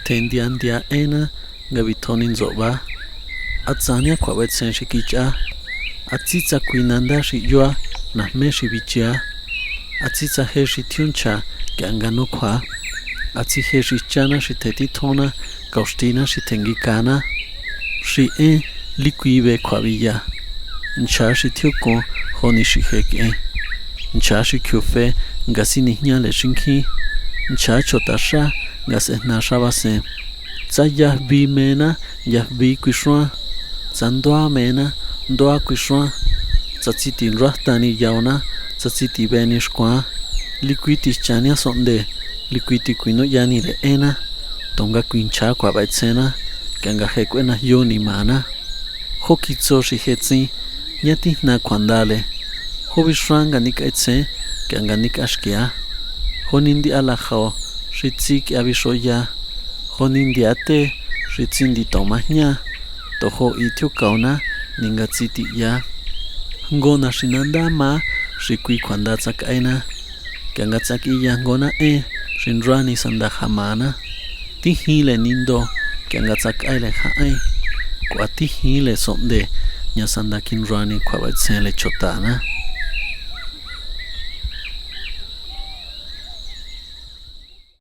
tendian dia ena gabitonin zoba atzania kwabet sen shikicha atzitza kuinanda shiyua nahme shibichia atzitza he shitiuncha gangano kwa atzi he shichana shiteti tona kaustina shitengikana shi likuibe kwabilla ncha shitiuko honi shiheke ncha shikyufe gasini nyale shinki ncha chotasha gasena shabase tsaya bi mena yahbi kwishwa tsandwa mena ndoa kwishwa tsatsiti rahtani yauna tsatsiti benishkwa liquiti chania sonde liquiti kuino yani le ena tonga kwincha kwa baitsena kanga hekwena yoni mana hokitso shihetsi nyati na kwandale hobishranga nikaitse kanga nikashkia honindi alajao shitsik abishoya honindi ate shitsindi tomahnya toho itio kauna ningatsiti ya ngona shinanda ma shikui kwanda tsakaina kanga tsaki ngona shindrani sanda hamana tihile nindo kanga tsakaile haai kwa tihile sonde nyasanda kinrani kwa batsele chotana